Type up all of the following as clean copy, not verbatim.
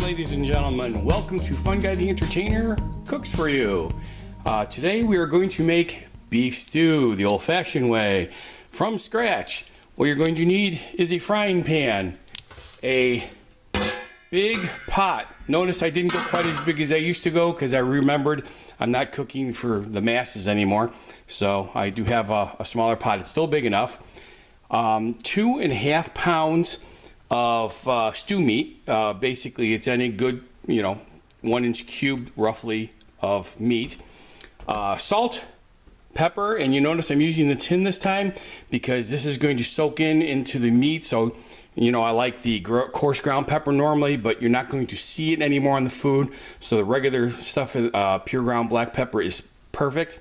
ladies and gentlemen. Welcome to Funguy The Entertainer Cooks For You. Today we are going to make beef stew the old-fashioned way from scratch. What you're going to need is a frying pan, a big pot. Notice I didn't go quite as big as I used to go because I remembered I'm not cooking for the masses anymore. So I do have a smaller pot. It's still big enough. 2.5 pounds of stew meat. Basically, it's any good, 1-inch cube roughly of meat. Salt, pepper, and you notice I'm using the tin this time because this is going to soak into the meat. So, I like the coarse ground pepper normally, but you're not going to see it anymore on the food. So the regular stuff, pure ground black pepper is perfect.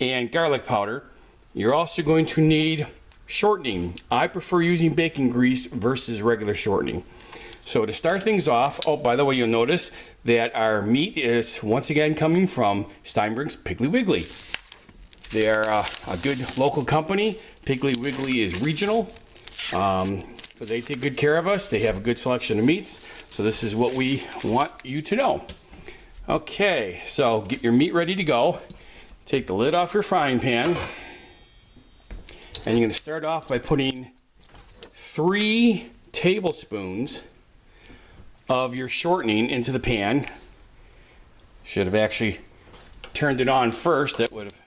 And garlic powder. You're also going to need shortening. I prefer using bacon grease versus regular shortening. So to start things off, oh, by the way, you'll notice that our meat is once again coming from Steinberg's Piggly Wiggly. They are a good local company. Piggly Wiggly is regional, but they take good care of us. They have a good selection of meats. So this is what we want you to know. Okay, so get your meat ready to go. Take the lid off your frying pan. And you're going to start off by putting 3 tablespoons of your shortening into the pan. Should have actually turned it on first. That would have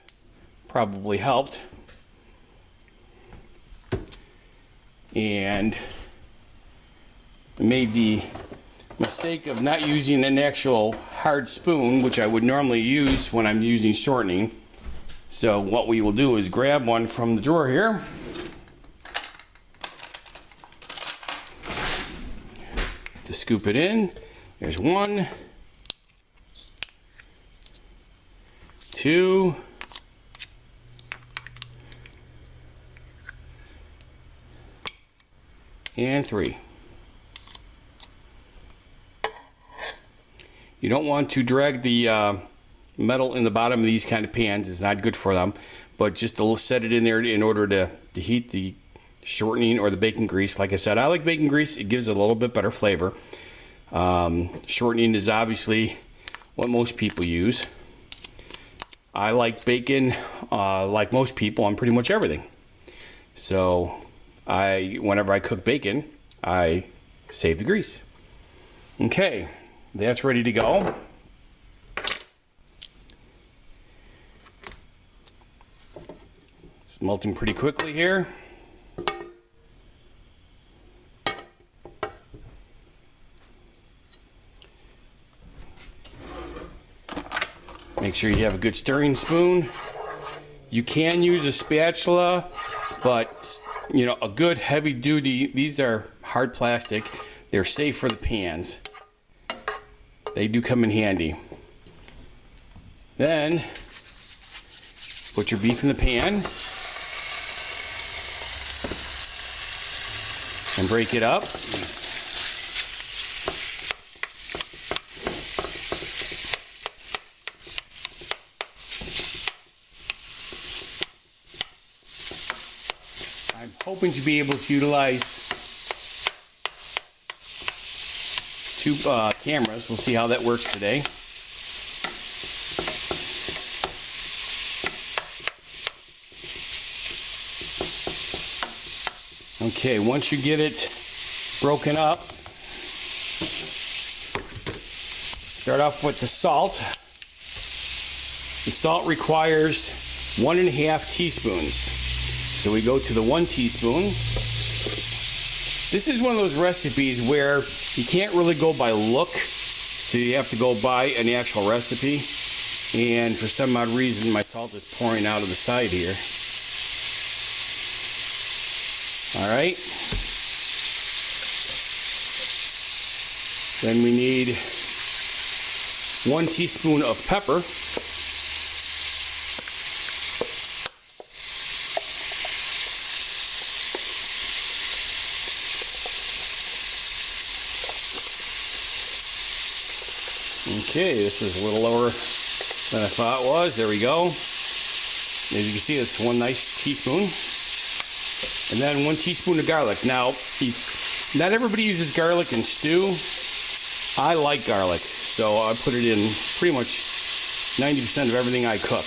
probably helped. And made the mistake of not using an actual hard spoon, which I would normally use when I'm using shortening. So what we will do is grab one from the drawer here. To scoop it in. There's 1, 2, and 3. You don't want to drag the metal in the bottom of these kind of pans. Is not good for them, but just to set it in there in order to heat the shortening or the bacon grease. Like I said, I like bacon grease. It gives it a little bit better flavor. Shortening is obviously what most people use. I like bacon like most people on pretty much everything. So whenever I cook bacon, I save the grease. Okay, that's ready to go. It's melting pretty quickly here. Make sure you have a good stirring spoon. You can use a spatula, but a good heavy duty, these are hard plastic. They're safe for the pans. They do come in handy. Then put your beef in the pan and break it up. I'm hoping to be able to utilize 2 cameras. We'll see how that works today. Okay, once you get it broken up, start off with the salt. The salt requires 1.5 teaspoons. So we go to the 1 teaspoon. This is one of those recipes where you can't really go by look, so you have to go by an actual recipe. And for some odd reason, my salt is pouring out of the side here. All right. Then we need 1 teaspoon of pepper. Okay, this is a little lower than I thought it was. There we go. As you can see, it's 1 nice teaspoon. And then 1 teaspoon of garlic. Now, not everybody uses garlic in stew. I like garlic, so I put it in pretty much 90% of everything I cook.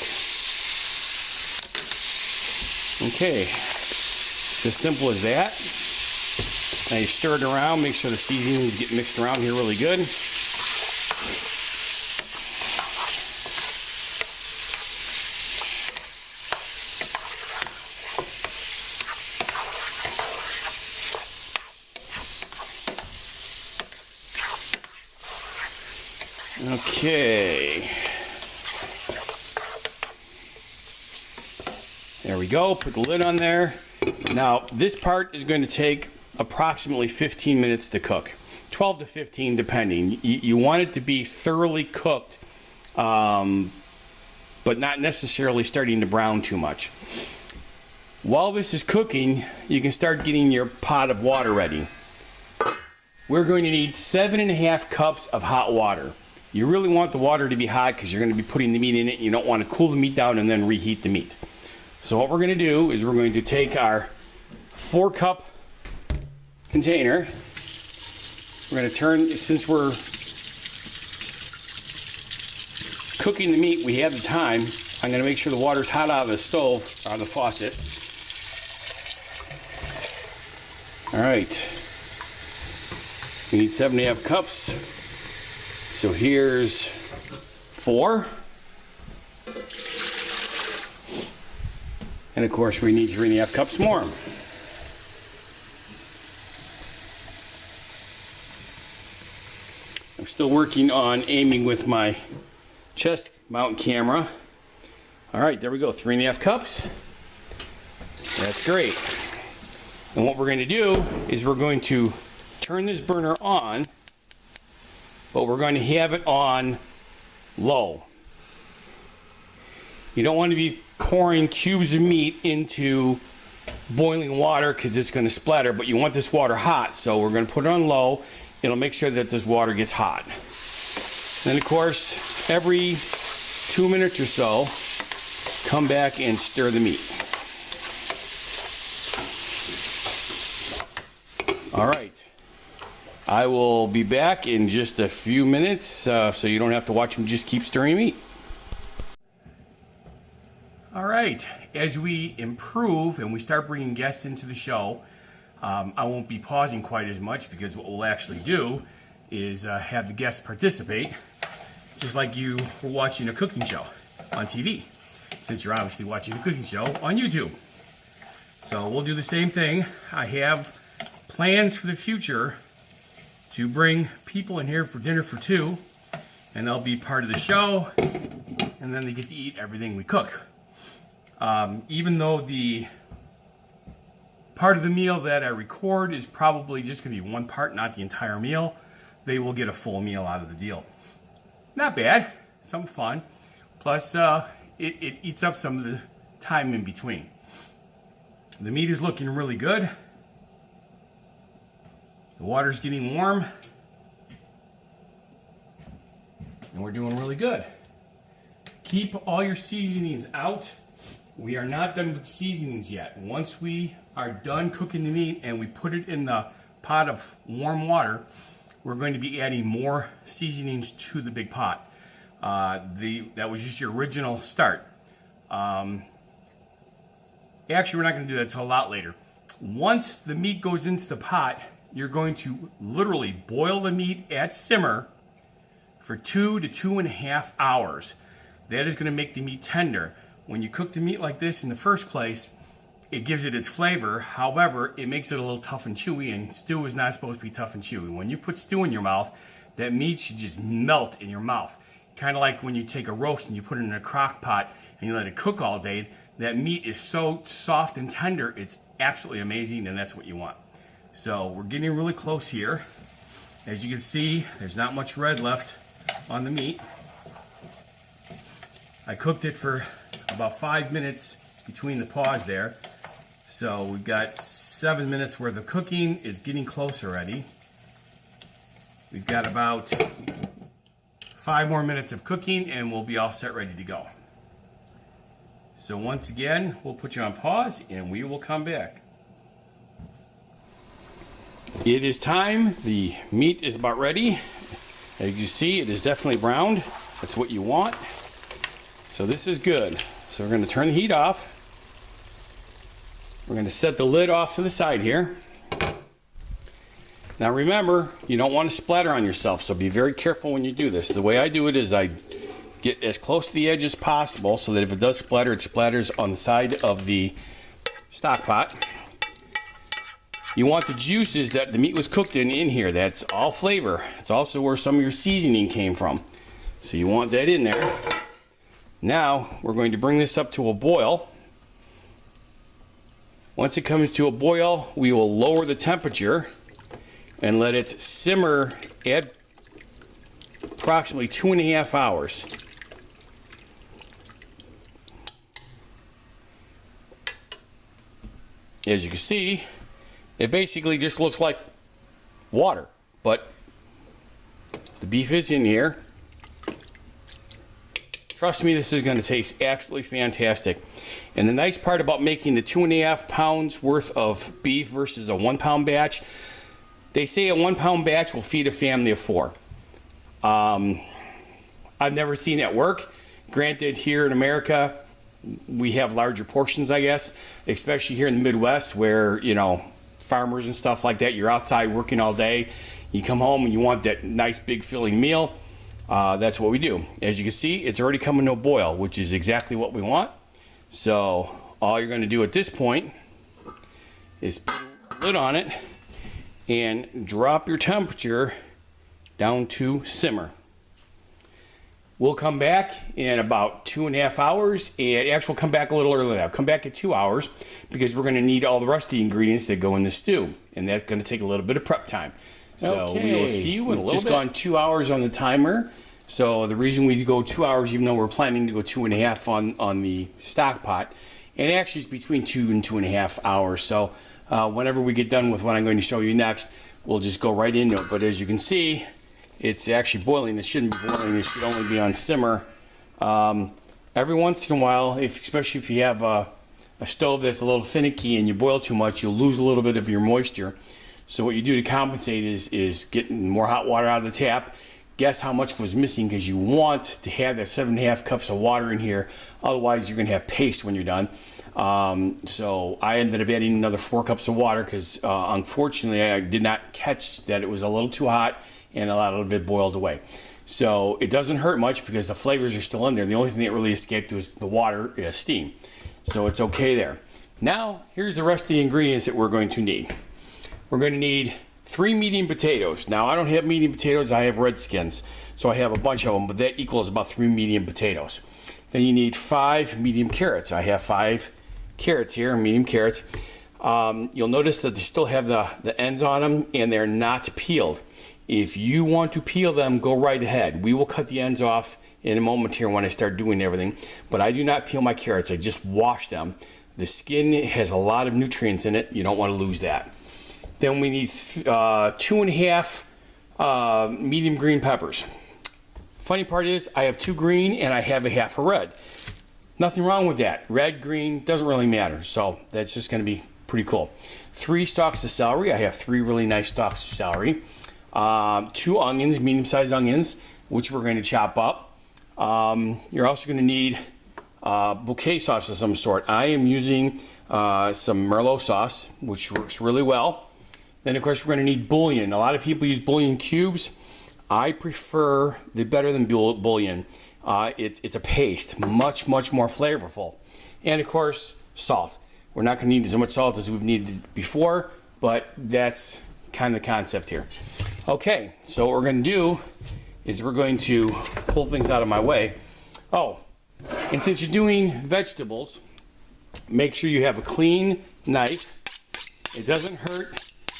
Okay, it's as simple as that. Now you stir it around, make sure the seasonings get mixed around here really good. Okay. There we go. Put the lid on there. Now, this part is going to take approximately 15 minutes to cook. 12 to 15 depending. You want it to be thoroughly cooked, but not necessarily starting to brown too much. While this is cooking, you can start getting your pot of water ready. We're going to need 7.5 cups of hot water. You really want the water to be hot because you're going to be putting the meat in it. And you don't want to cool the meat down and then reheat the meat. So what we're going to do is we're going to take our 4-cup container. We're going to turn, since we're cooking the meat, we have the time. I'm going to make sure the water's hot out of the stove, or the faucet. All right. We need 7.5 cups. So here's 4. And of course we need 3.5 cups more. I'm still working on aiming with my chest mount camera. All right, there we go, 3.5 cups. That's great. And what we're going to do is we're going to turn this burner on, but we're going to have it on low. You don't want to be pouring cubes of meat into boiling water because it's going to splatter, but you want this water hot, so we're going to put it on low. It'll make sure that this water gets hot. Then of course, every 2 minutes or so, come back and stir the meat. All right. I will be back in just a few minutes, so you don't have to watch me just keep stirring meat. All right, as we improve and we start bringing guests into the show, I won't be pausing quite as much because what we'll actually do is have the guests participate, just like you were watching a cooking show on TV, since you're obviously watching a cooking show on YouTube. So we'll do the same thing. I have plans for the future to bring people in here for dinner for 2, and they'll be part of the show, and then they get to eat everything we cook. Even though the part of the meal that I record is probably just going to be one part, not the entire meal, they will get a full meal out of the deal. Not bad, some fun. Plus, it eats up some of the time in between. The meat is looking really good. The water's getting warm. And we're doing really good. Keep all your seasonings out. We are not done with seasonings yet. Once we are done cooking the meat and we put it in the pot of warm water, we're going to be adding more seasonings to the big pot. That was just your original start. Actually, we're not going to do that until a lot later. Once the meat goes into the pot, you're going to literally boil the meat at simmer for 2 to 2.5 hours. That is going to make the meat tender. When you cook the meat like this in the first place, it gives it its flavor. However, it makes it a little tough and chewy, and stew is not supposed to be tough and chewy. When you put stew in your mouth, that meat should just melt in your mouth. Kind of like when you take a roast and you put it in a crock pot and you let it cook all day, that meat is so soft and tender, it's absolutely amazing, and that's what you want. So we're getting really close here. As you can see, there's not much red left on the meat. I cooked it for about 5 minutes between the pause there. So we've got 7 minutes worth of cooking. It's getting close already. We've got about 5 more minutes of cooking and we'll be all set, ready to go. So once again, we'll put you on pause and we will come back. It is time. The meat is about ready. As you see, it is definitely browned. That's what you want. So this is good. So we're going to turn the heat off. We're going to set the lid off to the side here. Now remember, you don't want to splatter on yourself, so be very careful when you do this. The way I do it is I get as close to the edge as possible so that if it does splatter, it splatters on the side of the stock pot. You want the juices that the meat was cooked in here. That's all flavor. It's also where some of your seasoning came from. So you want that in there. Now we're going to bring this up to a boil. Once it comes to a boil, we will lower the temperature and let it simmer at approximately 2.5 hours. As you can see, it basically just looks like water, but the beef is in here. Trust me, this is going to taste absolutely fantastic. And the nice part about making the 2.5 pounds worth of beef versus a 1 pound batch, they say a 1 pound batch will feed a family of 4. I've never seen that work. Granted, here in America, we have larger portions, I guess, especially here in the Midwest where, you know, farmers and stuff like that, you're outside working all day. You come home and you want that nice big filling meal. That's what we do. As you can see, it's already coming to a boil, which is exactly what we want. So all you're going to do at this point is put a lid on it and drop your temperature down to simmer. We'll come back in about 2.5 hours, and actually we'll come back a little earlier than that. Come back at 2 hours because we're going to need all the rest of the ingredients that go in the stew, and that's going to take a little bit of prep time. So we will see you in a little bit. We've just gone 2 hours on the timer. So the reason we go 2 hours, even though we're planning to go 2.5 on the stock pot, and actually it's between 2 and 2.5 hours. So whenever we get done with what I'm going to show you next, we'll just go right into it. But as you can see, it's actually boiling. It shouldn't be boiling. It should only be on simmer. Every once in a while, especially if you have a stove that's a little finicky and you boil too much, you'll lose a little bit of your moisture. So what you do to compensate is getting more hot water out of the tap. Guess how much was missing, because you want to have that 7.5 cups of water in here. Otherwise, you're going to have paste when you're done. So I ended up adding another 4 cups of water because unfortunately I did not catch that it was a little too hot and a lot of it boiled away. So it doesn't hurt much because the flavors are still in there. The only thing that really escaped was the water, steam. So it's okay there. Now, here's the rest of the ingredients that we're going to need. We're going to need 3 medium potatoes. Now, I don't have medium potatoes, I have red skins. So I have a bunch of them, but that equals about 3 medium potatoes. Then you need 5 medium carrots. I have 5 carrots here, medium carrots. You'll notice that they still have the ends on them and they're not peeled. If you want to peel them, go right ahead. We will cut the ends off in a moment here when I start doing everything. But I do not peel my carrots, I just wash them. The skin has a lot of nutrients in it. You don't want to lose that. Then we need 2.5 medium green peppers. Funny part is I have 2 green and I have a half a red. Nothing wrong with that. Red, green, doesn't really matter. So that's just going to be pretty cool. 3 stalks of celery. I have 3 really nice stalks of celery. 2 onions, medium-sized onions, which we're going to chop up. You're also going to need bouquet sauce of some sort. I am using some Merlot sauce, which works really well. Then, of course, we're going to need bouillon. A lot of people use bouillon cubes. I prefer the better than bouillon. It's a paste, much more flavorful. And, of course, salt. We're not going to need as much salt as we've needed before, but that's kind of the concept here. Okay, so what we're going to do is we're going to pull things out of my way. Oh, and since you're doing vegetables, make sure you have a clean knife. It doesn't hurt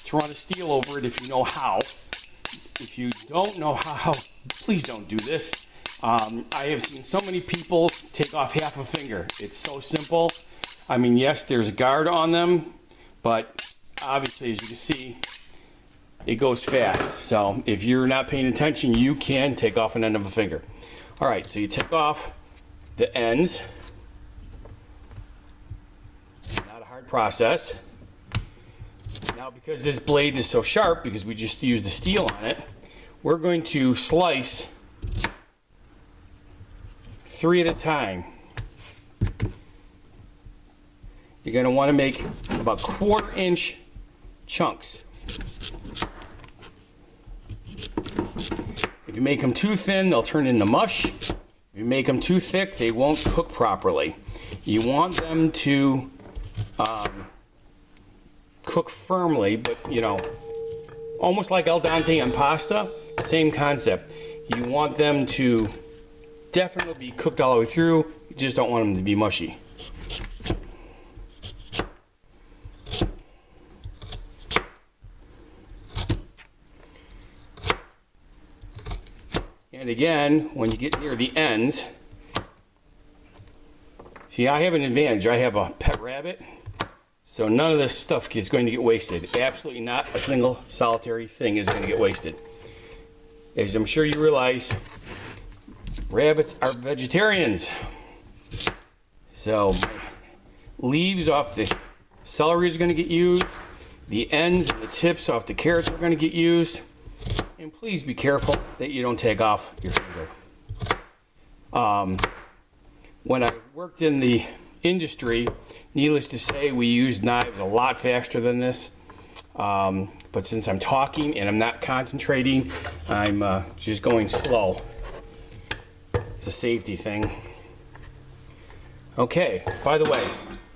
to run a steel over it if you know how. If you don't know how, please don't do this. I have seen so many people take off half a finger. It's so simple. I mean, yes, there's a guard on them, but obviously, as you can see, it goes fast. So if you're not paying attention, you can take off an end of a finger. All right, so you take off the ends. Not a hard process. Now, because this blade is so sharp, because we just used the steel on it, we're going to slice 3 at a time. You're going to want to make about 1/4 inch chunks. If you make them too thin, they'll turn into mush. If you make them too thick, they won't cook properly. You want them to cook firmly, but you know, almost like al dente on pasta, same concept. You want them to definitely be cooked all the way through. You just don't want them to be mushy. And again, when you get near the ends, see, I have an advantage. I have a pet rabbit, so none of this stuff is going to get wasted. Absolutely not a single solitary thing is going to get wasted. As I'm sure you realize, rabbits are vegetarians. So leaves off the celery is going to get used. The ends and the tips off the carrots are going to get used. And please be careful that you don't take off your finger. When I worked in the industry, needless to say, we used knives a lot faster than this. But since I'm talking and I'm not concentrating, I'm just going slow. It's a safety thing. Okay, by the way,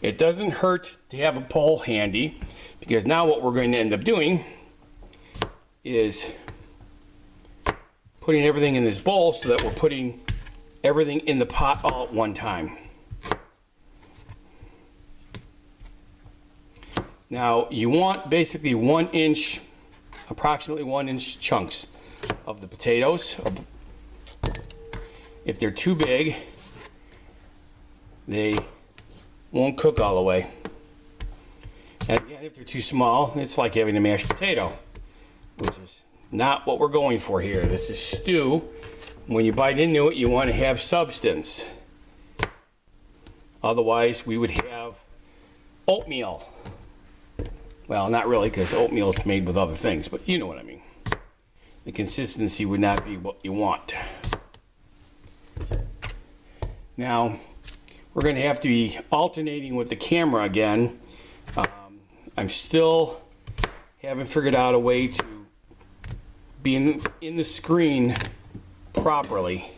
it doesn't hurt to have a pole handy, because now what we're going to end up doing is putting everything in this bowl so that we're putting everything in the pot all at one time. Now you want basically approximately 1 inch chunks of the potatoes. If they're too big, they won't cook all the way. And again, if they're too small, it's like having a mashed potato, which is not what we're going for here. This is stew. When you bite into it, you want to have substance. Otherwise, we would have oatmeal. Well, not really, because oatmeal is made with other things, but you know what I mean. The consistency would not be what you want. Now, we're going to have to be alternating with the camera again. I'm still haven't figured out a way to be in the screen properly.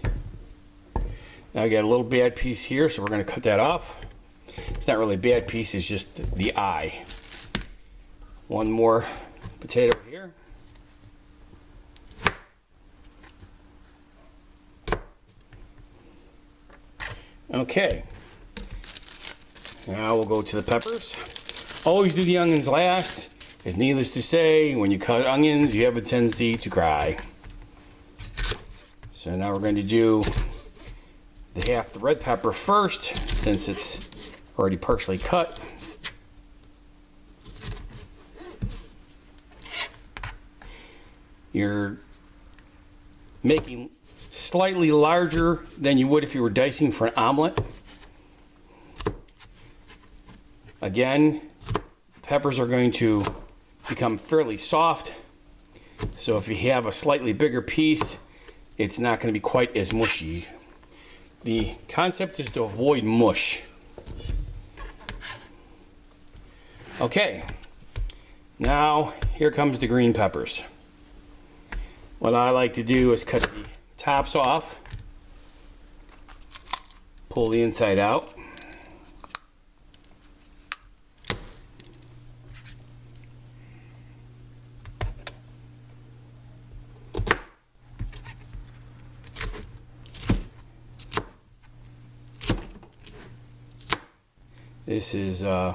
Now I got a little bad piece here, so we're going to cut that off. It's not really a bad piece, it's just the eye. One more potato here. Okay. Now we'll go to the peppers. Always do the onions last. It's needless to say, when you cut onions, you have a tendency to cry. So now we're going to do half the red pepper first, since it's already partially cut. You're making slightly larger than you would if you were dicing for an omelet. Again, peppers are going to become fairly soft, so if you have a slightly bigger piece, it's not going to be quite as mushy. The concept is to avoid mush. Okay, now here comes the green peppers. What I like to do is cut the tops off, pull the inside out. This is, I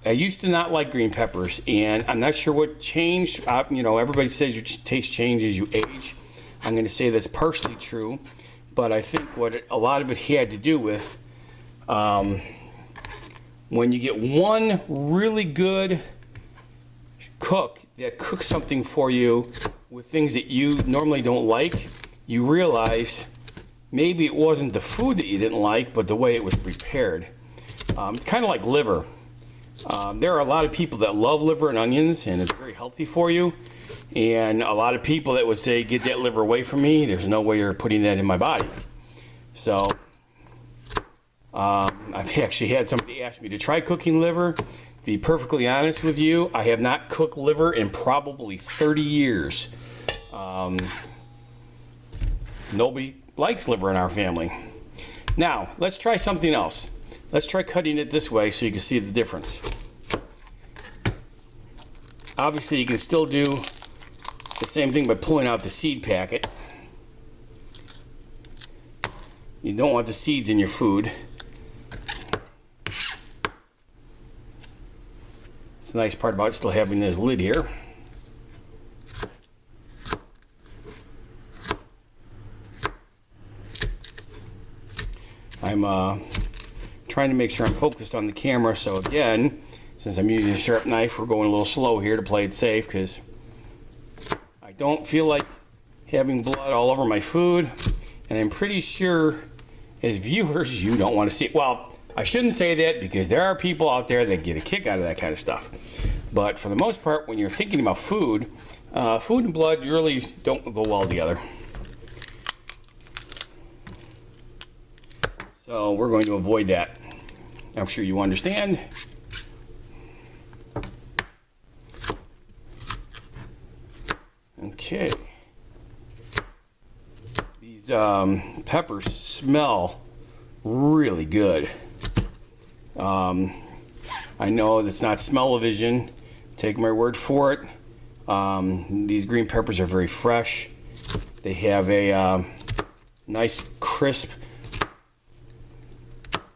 used to not like green peppers, and I'm not sure what changed. You know, everybody says your taste changes as you age. I'm going to say that's partially true, but I think a lot of it had to do with when you get one really good cook that cooks something for you with things that you normally don't like, you realize maybe it wasn't the food that you didn't like, but the way it was prepared. It's kind of like liver. There are a lot of people that love liver and onions, and it's very healthy for you. And a lot of people that would say, get that liver away from me, there's no way you're putting that in my body. So I've actually had somebody ask me to try cooking liver. To be perfectly honest with you, I have not cooked liver in probably 30 years. Nobody likes liver in our family. Now, let's try something else. Let's try cutting it this way so you can see the difference. Obviously, you can still do the same thing by pulling out the seed packet. You don't want the seeds in your food. It's the nice part about still having this lid here. I'm trying to make sure I'm focused on the camera, so again, since I'm using a sharp knife, we're going a little slow here to play it safe, because I don't feel like having blood all over my food, and I'm pretty sure as viewers you don't want to see it. Well, I shouldn't say that, because there are people out there that get a kick out of that kind of stuff, but for the most part, when you're thinking about food, food and blood really don't go well together. So we're going to avoid that. I'm sure you understand. Okay. These peppers smell really good. I know that's not smell-o-vision. Take my word for it. These green peppers are very fresh. They have a nice crisp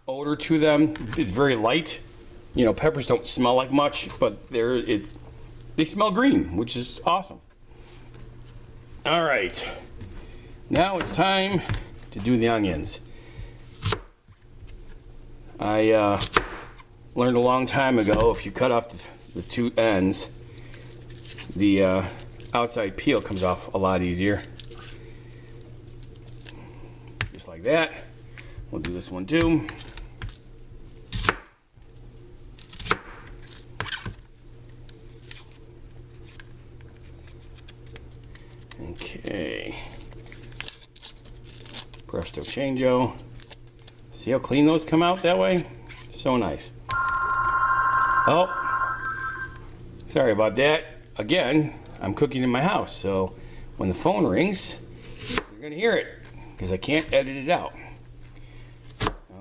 odor to them. It's very light. You know, peppers don't smell like much, but they smell green, which is awesome. All right, now it's time to do the onions. I learned a long time ago, if you cut off the two ends, the outside peel comes off a lot easier. Just like that. We'll do this one too. Okay. Presto changeo. See how clean those come out that way? So nice. Oh, sorry about that. Again, I'm cooking in my house, so when the phone rings, you're gonna hear it, because I can't edit it out.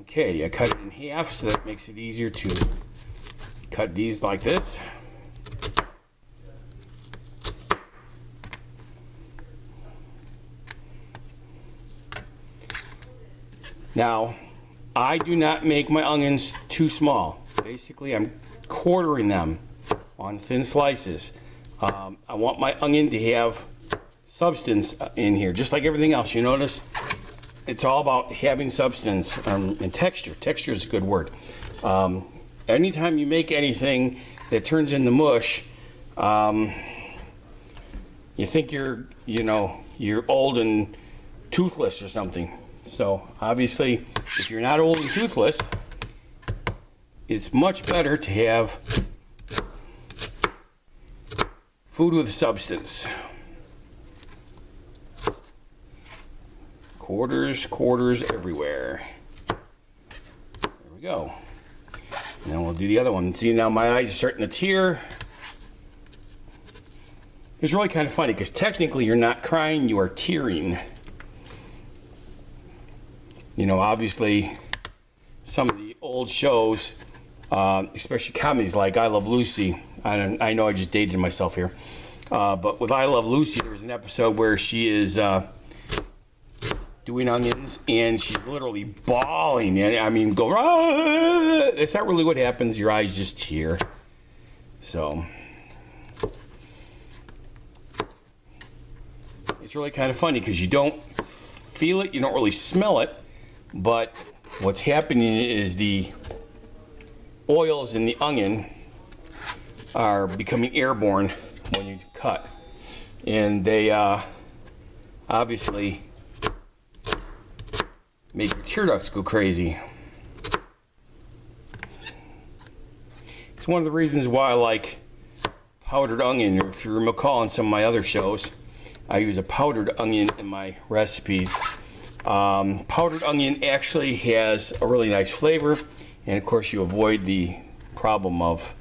Okay, I cut it in half so that makes it easier to cut these like this. Now, I do not make my onions too small. Basically, I'm quartering them on thin slices. I want my onion to have substance in here, just like everything else. You notice it's all about having substance and texture. Texture is a good word. Anytime you make anything that turns into mush, you think you're old and toothless or something. So obviously, if you're not old and toothless, it's much better to have food with substance. Quarters everywhere. There we go. And then we'll do the other one. See, now my eyes are starting to tear. It's really kind of funny, because technically you're not crying, you are tearing. You know, obviously, some of the old shows, especially comedies like I Love Lucy, I know I just dated myself here, but with I Love Lucy, there was an episode where she is doing onions, and she's literally bawling. I mean, that's not really what happens. Your eyes just tear. So, it's really kind of funny, because you don't feel it, you don't really smell it, but what's happening is the oils in the onion are becoming airborne when you cut, and they obviously make your tear ducts go crazy. It's one of the reasons why I like powdered onion. If you recall in some of my other shows, I use a powdered onion in my recipes. Powdered onion actually has a really nice flavor, and of course you avoid the problem of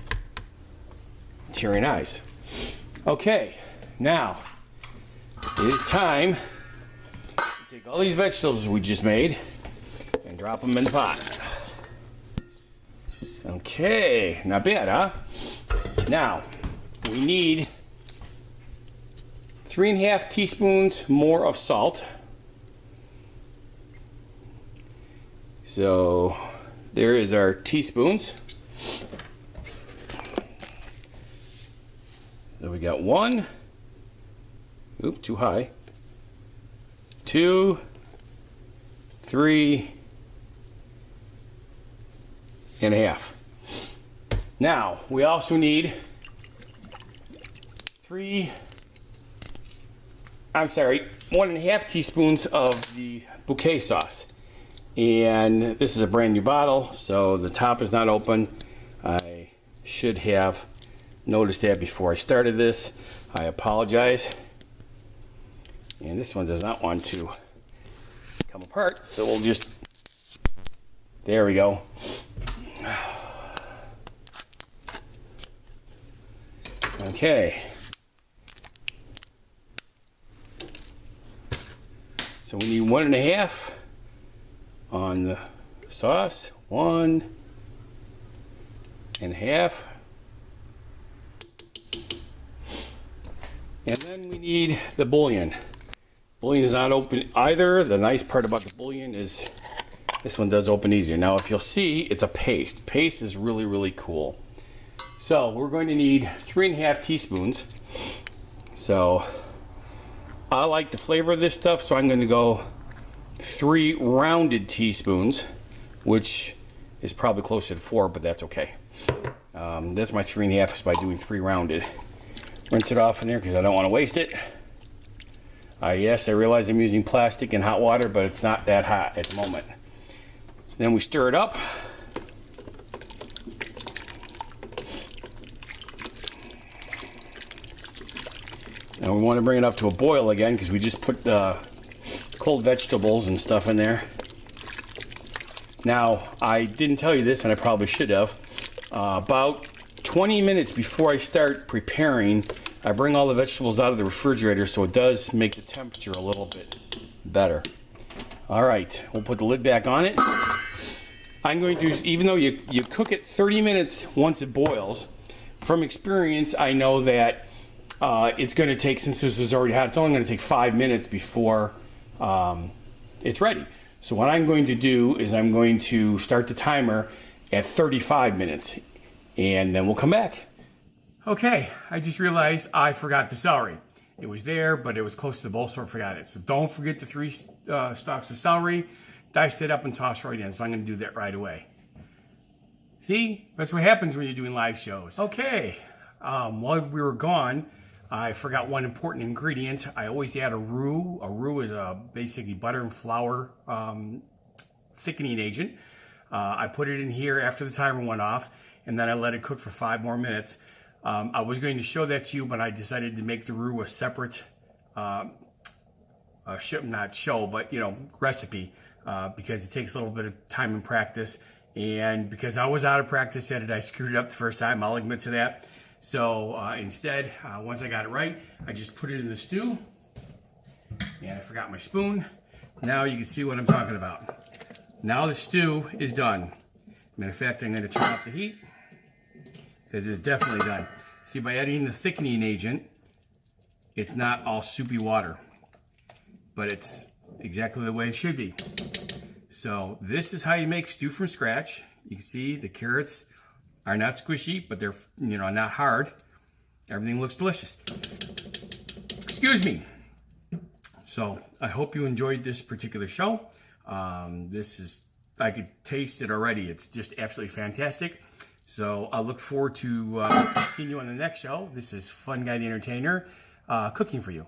tearing eyes. Okay, now it is time to take all these vegetables we just made and drop them in the pot. Okay, not bad, huh? Now, we need 3½ teaspoons more of salt. So, there is our teaspoons. So we got 1, oops, too high, 2, 3 and a half. Now, we also need 1½ teaspoons of the bouquet sauce. And this is a brand new bottle, so the top is not open. I should have noticed that before I started this. I apologize. And this one does not want to come apart, so we'll just, there we go. Okay. So we need 1½ on the sauce. 1½ And then we need the bouillon. Bouillon is not open either. The nice part about the bouillon is this one does open easier. Now if you'll see, it's a paste. Paste is really, really cool. So we're going to need 3½ teaspoons. So I like the flavor of this stuff, so I'm going to go 3 rounded teaspoons, which is probably closer to 4, but that's okay. That's my 3½ is by doing 3 rounded. Rinse it off in there because I don't want to waste it. Yes, I realize I'm using plastic and hot water, but it's not that hot at the moment. Then we stir it up. And we want to bring it up to a boil again because we just put cold vegetables and stuff in there. Now, I didn't tell you this, and I probably should have. About 20 minutes before I start preparing, I bring all the vegetables out of the refrigerator, so it does make the temperature a little bit better. All right, we'll put the lid back on it. I'm going to, even though you cook it 30 minutes once it boils, from experience, I know that it's going to take, since this is already hot, it's only going to take 5 minutes before it's ready. So what I'm going to do is I'm going to start the timer at 35 minutes, and then we'll come back. Okay, I just realized I forgot the celery. It was there, but it was close to the bowl, so I forgot it. So don't forget the 3 stalks of celery. Dice it up and toss right in, so I'm going to do that right away. See? That's what happens when you're doing live shows. Okay, while we were gone, I forgot one important ingredient. I always add a roux. A roux is basically butter and flour thickening agent. I put it in here after the timer went off, and then I let it cook for 5 more minutes. I was going to show that to you, but I decided to make the roux a separate, recipe, because it takes a little bit of time and practice. And because I was out of practice at it, I screwed it up the first time. I'll admit to that. So instead, once I got it right, I just put it in the stew. And I forgot my spoon. Now you can see what I'm talking about. Now the stew is done. Matter of fact, I'm going to turn off the heat because it's definitely done. See, by adding the thickening agent, it's not all soupy water, but it's exactly the way it should be. So this is how you make stew from scratch. You can see the carrots are not squishy, but they're not hard. Everything looks delicious. Excuse me. So I hope you enjoyed this particular show. I could taste it already. It's just absolutely fantastic. So I look forward to seeing you on the next show. This is Funguy The Entertainer, cooking for you.